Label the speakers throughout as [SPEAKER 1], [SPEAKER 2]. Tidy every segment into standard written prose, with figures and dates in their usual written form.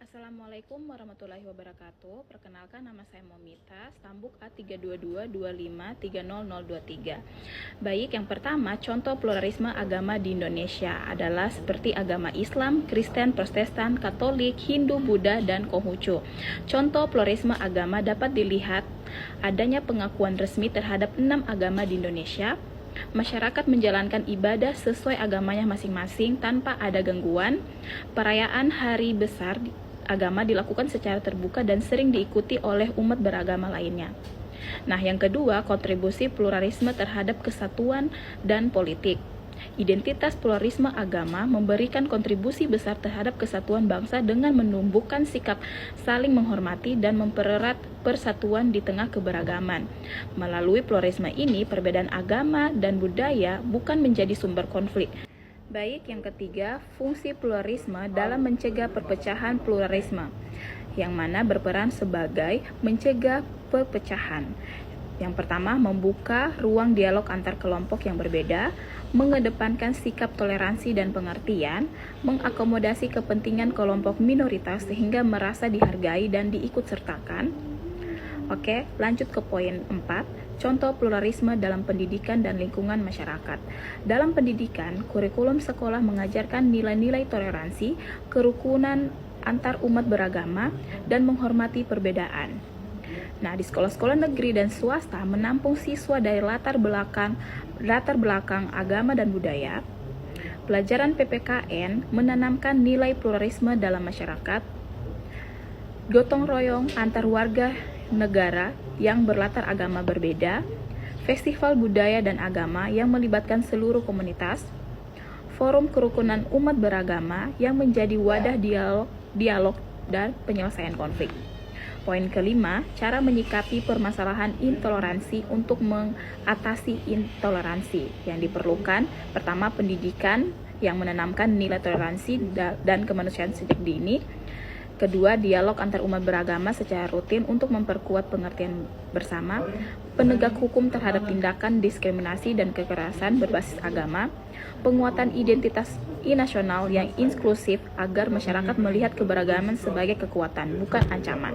[SPEAKER 1] Assalamualaikum warahmatullahi wabarakatuh. Perkenalkan, nama saya Momita, stambuk A32225300023. Baik, yang pertama, contoh pluralisme agama di Indonesia adalah seperti agama Islam, Kristen, Protestan, Katolik, Hindu, Buddha, dan Konghucu. Contoh pluralisme agama dapat dilihat adanya pengakuan resmi terhadap 6 agama di Indonesia. Masyarakat menjalankan ibadah sesuai agamanya masing-masing tanpa ada gangguan. Perayaan hari besar agama dilakukan secara terbuka dan sering diikuti oleh umat beragama lainnya. Nah, yang kedua, kontribusi pluralisme terhadap kesatuan dan politik. Identitas pluralisme agama memberikan kontribusi besar terhadap kesatuan bangsa dengan menumbuhkan sikap saling menghormati dan mempererat persatuan di tengah keberagaman. Melalui pluralisme ini, perbedaan agama dan budaya bukan menjadi sumber konflik. Baik, yang ketiga, fungsi pluralisme dalam mencegah perpecahan pluralisme, yang mana berperan sebagai mencegah perpecahan. Yang pertama, membuka ruang dialog antar kelompok yang berbeda, mengedepankan sikap toleransi dan pengertian, mengakomodasi kepentingan kelompok minoritas sehingga merasa dihargai dan diikutsertakan. Oke, lanjut ke poin 4, contoh pluralisme dalam pendidikan dan lingkungan masyarakat. Dalam pendidikan, kurikulum sekolah mengajarkan nilai-nilai toleransi, kerukunan antar umat beragama, dan menghormati perbedaan. Nah, di sekolah-sekolah negeri dan swasta menampung siswa dari latar belakang agama dan budaya. Pelajaran PPKN menanamkan nilai pluralisme dalam masyarakat. Gotong royong antar warga negara yang berlatar agama berbeda. Festival budaya dan agama yang melibatkan seluruh komunitas. Forum kerukunan umat beragama yang menjadi wadah dialog dan penyelesaian konflik. Poin kelima, cara menyikapi permasalahan intoleransi untuk mengatasi intoleransi. Yang diperlukan, pertama, pendidikan yang menanamkan nilai toleransi dan kemanusiaan sejak dini. Kedua, dialog antar umat beragama secara rutin untuk memperkuat pengertian bersama. Penegak hukum terhadap tindakan diskriminasi dan kekerasan berbasis agama. Penguatan identitas nasional yang inklusif agar masyarakat melihat keberagaman sebagai kekuatan, bukan ancaman.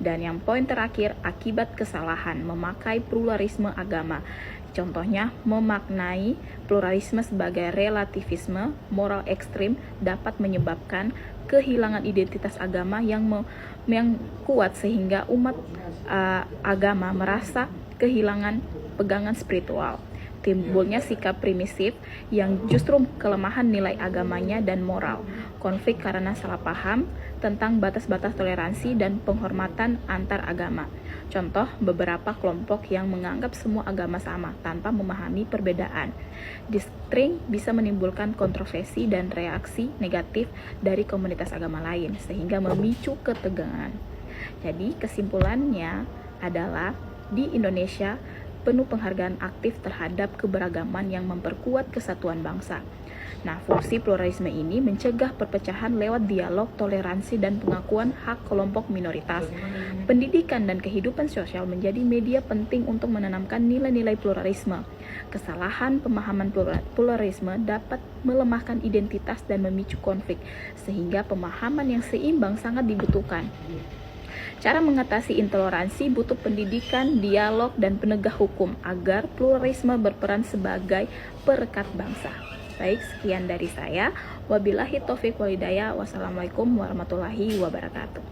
[SPEAKER 1] Dan yang poin terakhir, akibat kesalahan memakai pluralisme agama. Contohnya, memaknai pluralisme sebagai relativisme moral ekstrim dapat menyebabkan kehilangan identitas agama yang kuat sehingga umat agama merasa kehilangan pegangan spiritual. Timbulnya sikap primitif yang justru kelemahan nilai agamanya dan moral. Konflik karena salah paham tentang batas-batas toleransi dan penghormatan antar agama. Contoh, beberapa kelompok yang menganggap semua agama sama tanpa memahami perbedaan. Sering bisa menimbulkan kontroversi dan reaksi negatif dari komunitas agama lain sehingga memicu ketegangan. Jadi kesimpulannya adalah di Indonesia penuh penghargaan aktif terhadap keberagaman yang memperkuat kesatuan bangsa. Nah, fungsi pluralisme ini mencegah perpecahan lewat dialog, toleransi, dan pengakuan hak kelompok minoritas. Pendidikan dan kehidupan sosial menjadi media penting untuk menanamkan nilai-nilai pluralisme. Kesalahan pemahaman pluralisme dapat melemahkan identitas dan memicu konflik, sehingga pemahaman yang seimbang sangat dibutuhkan. Cara mengatasi intoleransi butuh pendidikan, dialog, dan penegak hukum agar pluralisme berperan sebagai perekat bangsa. Baik, sekian dari saya. Wabillahi taufiq wal hidayah. Wassalamualaikum warahmatullahi wabarakatuh.